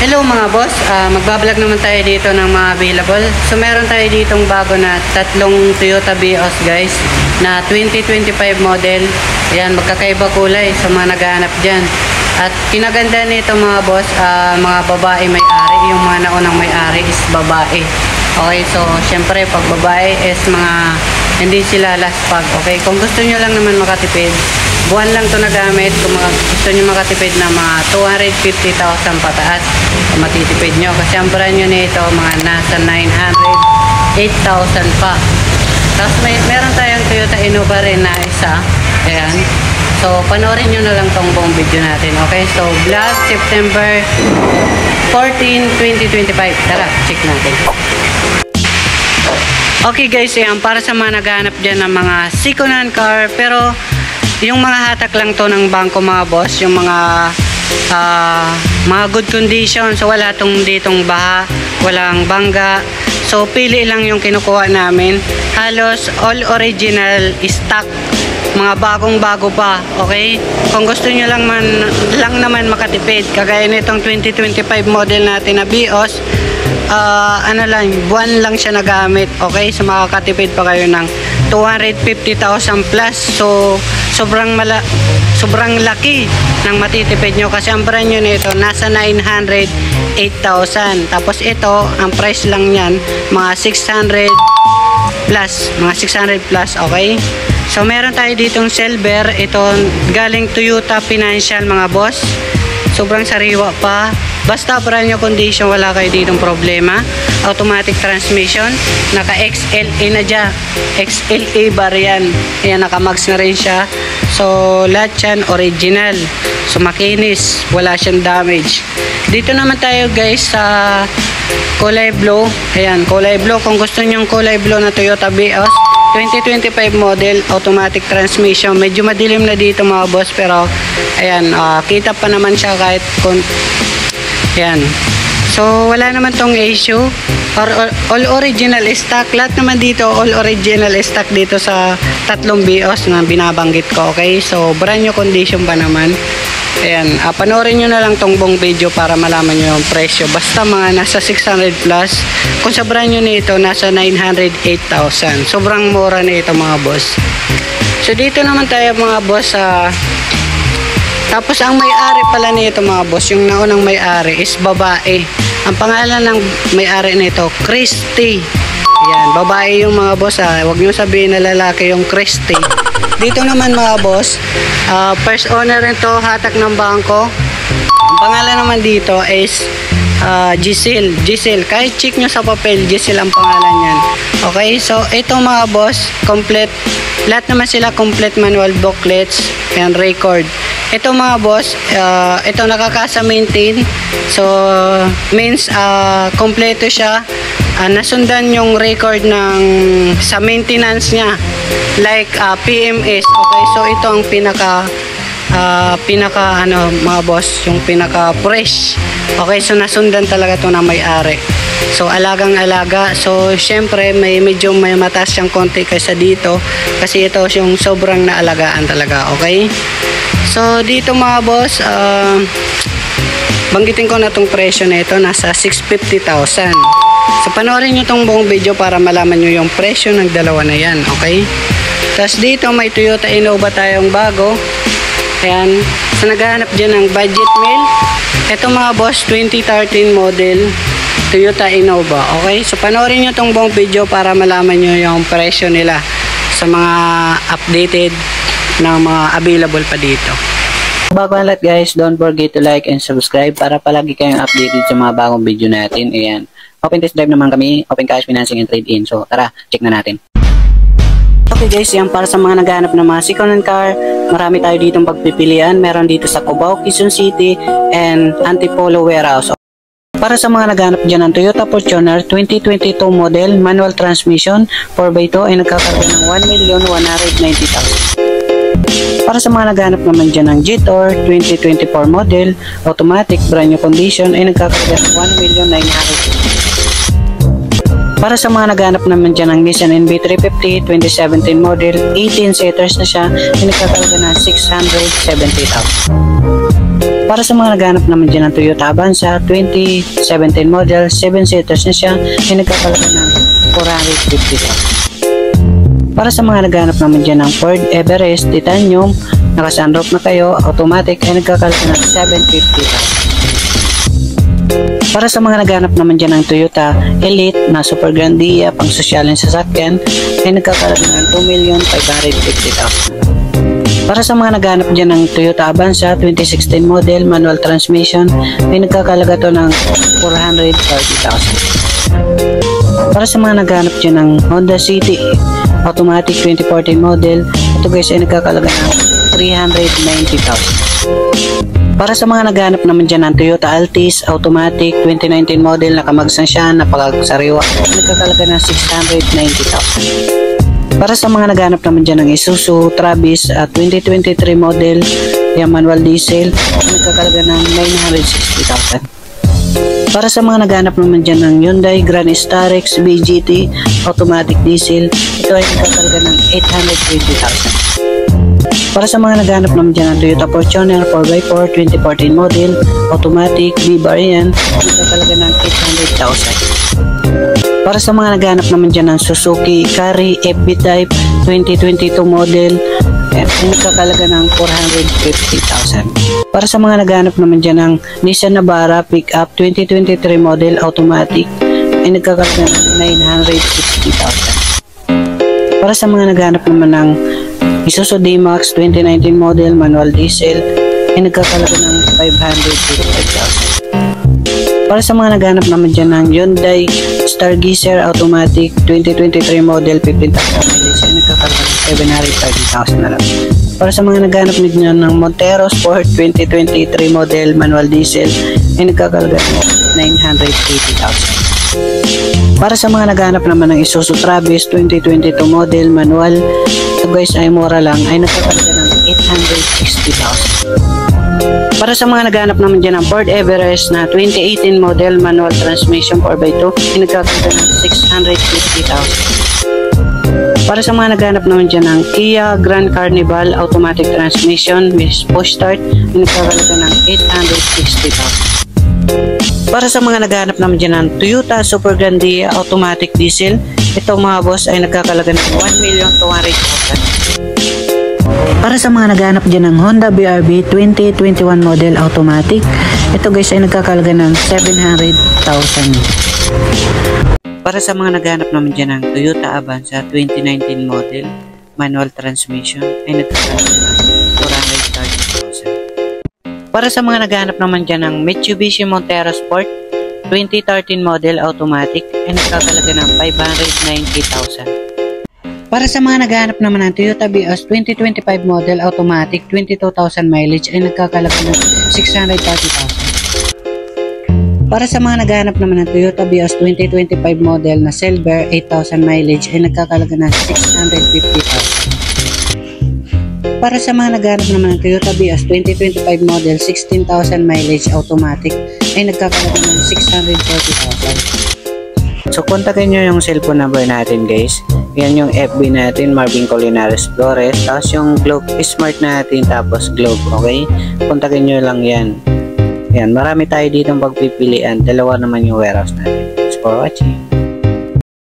Hello mga boss, magbablog naman tayo dito ng mga available. So meron tayo ditong bago na tatlong Toyota Vios guys na 2025 model. Ayan, magkakaiba kulay sa mga naghahanap dyan. At kinaganda nito mga boss, mga babae may-ari. Yung mga naunang may-ari is babae. Okay, so syempre pag babae is mga hindi sila last pag. Okay, kung gusto nyo lang naman makatipid, buwan lang to nagamit. Kung gusto nyo makatipid na mga 250,000 pataas, matitipid nyo. Kasi ang brand nyo nito mga nasa 900, 8,000 pa. Tapos meron tayong Toyota Innova rin na isa. Ayan. So panoorin nyo na lang tong buong video natin. Okay, so vlog September 14, 2025. Tara, check natin. Okay guys, yan, para sa mga naghahanap dyan ng mga second-hand car, pero yung mga hatak lang to ng bangko mga boss, yung mga good condition, so wala tong ditong baha, walang bangga, so pili lang yung kinukuha namin, halos all original stock, mga bagong bago pa. Okay, kung gusto nyo lang naman makatipid, kagaya nitong 2025 model natin na Vios, ano lang, buwan lang siya nagamit. Okay, so makakatipid pa kayo ng 250,000 plus. So sobrang laki ng matitipid nyo kasi ang brand nyo nito nasa 908,000. Tapos ito, ang price lang yan mga 600 plus, mga 600 plus. Okay, so meron tayo ditong silver. Ito galing Toyota Financial mga boss, sobrang sariwa pa. Basta brand new condition, wala kayo ditong problema. Automatic transmission, naka XLE na dyan, XLE bar yan. Ayan, naka max na rin siya. So lahat yan original, so makinis, wala siyang damage. Dito naman tayo guys sa kulay blue. Ayan, kulay blue. Kung gusto nyo yung kulay blue na Toyota Vios 2025 model, automatic transmission. Medyo madilim na dito mga boss, pero ayan, kita pa naman siya kahit yan. So wala naman tong issue, or all original stock. Lahat naman dito all original stock dito sa tatlong Vios na binabanggit ko. Okay, so brand new condition pa naman. Ayan, panoorin nyo na lang tong buong video para malaman nyo yung presyo. Basta mga nasa 600 plus. Kung sa brand nyo nito nasa 908,000. Sobrang mura na ito mga boss. So dito naman tayo mga boss tapos ang may-ari pala nito mga boss, yung naunang may-ari is babae. Ang pangalan ng may-ari nito, Christy. Yan, babae yung mga boss Huwag nyo sabihin na lalaki yung Christy. Dito naman mga boss, first owner nito, hatak ng bangko. Ang pangalan naman dito is Giselle. Kahit check nyo sa papel, Giselle ang pangalan yan. Okay, so ito mga boss, complete. Lahat naman sila complete manual booklets and record. Ito mga boss, ito nakakasa maintain. So means kompleto siya. Nasundan yung record ng sa maintenance niya, like PMS. Okay, so ito ang pinaka mga boss, yung pinaka fresh. Okay, so nasundan talaga to na may-ari. So alagang alaga. So syempre medyo may mataas siyang konti kaysa dito kasi ito yung sobrang naalagaan talaga. Okay, so dito mga boss, banggitin ko na tong presyo na ito, nasa 650,000. So panoorin nyo tong buong video para malaman nyo yung presyo ng dalawa na yan. Okay, tapos dito may Toyota Innova tayong bago. Ayan, so naghahanap dyan ng budget meal. Ito mga boss, 2013 model Toyota Innova. Okay, so panoorin nyo tong buong video para malaman nyo yung presyo nila sa mga updated na mga available pa dito. Bago ang lahat guys, don't forget to like and subscribe para palagi kayong updated sa mga bagong video natin. Ayan, open test drive naman kami, open cash financing and trade in. So tara, check na natin. Okay guys, yan para sa mga naghahanap ng mga second-hand car, marami tayo ditong pagpipilian. Meron dito sa Cubao, Quezon City, and Antipolo Warehouse. Para sa mga naghahanap dyan ng Toyota Fortuner 2022 model, manual transmission, 4x2 ay nagkakarga ng 1,190,000. Para sa mga naghahanap naman dyan ng Jetor 2024 model, automatic, brand new condition, ay nagkakarga ng 1,990,000. Para sa mga naghanap naman dyan ng Nissan NV350 2017 model, 18 seaters na siya, ay nagkakarga ng 670,000. Para sa mga naghanap naman dyan ng Toyota Avanza 2017 model, 7 seaters na siya, ay nagkakalaga ng 450,000. Para sa mga naghanap naman dyan ng Ford Everest Titanium, naka-sunroof na kayo, automatic, ay nagkakalaga ng 750,000. Para sa mga naghanap naman dyan ng Toyota Elite na Super Grandia, pang sosyaleng sasakyan, ay nagkakalaga ng 2,550,000. Para sa mga naghanap dyan ng Toyota Avanza 2016 model, manual transmission, ay nagkakalaga to ng 430,000. Para sa mga naghanap dyan ng Honda City automatic 2014 model, ito guys ay nagkakalaga ng 390,000. Para sa mga naghanap naman dyan ng Toyota Altis automatic 2019 model, nakamagsan siya, napakasariwa, nagkakalaga ng 690,000. Para sa mga naghanap naman dyan ng Isuzu Travis 2023 model, yung manual diesel, nagkakalaga ng 960,000. Para sa mga naghanap naman dyan ng Hyundai Grand Starex BGT automatic diesel, ito ay nagkakalaga ng 820,000. Para sa mga naghanap naman dyan ng Toyota Fortuner 4x4 2014 model automatic B-variant, nagkakalaga ng 800,000. Para sa mga naghanap naman dyan ng Suzuki Carry FB Type 2022 model, ay nagkakalaga ng 450,000. Para sa mga naghanap naman dyan ng Nissan Navara Pickup 2023 model automatic, ay nagkakalaga ng 960,000. Para sa mga naghanap naman ng Isuzu D-Max 2019 model manual diesel, ay nagkakalaga ng 555,000. Para sa mga naghanap naman dyan ng Hyundai Stargazer automatic 2023 model 15,000 mileage, ay nagkakalaga ng 730,000 na lang. Para sa mga naghanap nyo ng Montero Sport 2023 model manual diesel, ay nagkakalaga ng 980,000. Para sa mga naghanap naman ng Isuzu Travis 2022 model manual, ito guys ay mura lang, ay nagkakalaga ng 860,000. Para sa mga naghanap naman dyan ng Ford Everest na 2018 model manual transmission 4x2, ay nagkakalaga ng 650,000. Para sa mga naghanap naman dyan ng Kia Grand Carnival automatic transmission with push start, ay nagkakalaga ng 860,000. Para sa mga naghanap naman dyan ng Toyota Super Grandia automatic diesel, ito mga boss ay nagkakalaga ng 1,200,000. Para sa mga naghanap dyan ng Honda BRV 2021 model automatic, ito guys ay nagkakalaga ng 700,000. Para sa mga naghanap naman dyan ng Toyota Avanza 2019 model manual transmission, ay nagkakalaga ng 430,000. Para sa mga naghanap naman dyan ng Mitsubishi Montero Sport 2013 model automatic, ay nagkakalaga ng 590,000. Para sa mga naghahanap naman ng Toyota Vios 2025 model automatic 22,000 mileage, ay nagkakalaga ng 630,000. Para sa mga naghahanap naman ng Toyota Vios 2025 model na Silver 8,000 mileage, ay nagkakalaga ng 650,000. Para sa mga naghahanap naman ng Toyota Vios 2025 model 16,000 mileage automatic, ay nagkakalaga ng 640,000. So kontakin nyo yung cellphone number natin guys. Yan yung FB natin, Marvin Colinares Flores. Tapos yung Globe Smart natin, tapos Globe, okay? Kontakin nyo lang yan. Yan, marami tayo ditong pagpipilian. Dalawa naman yung warehouse natin. Thanks for watching.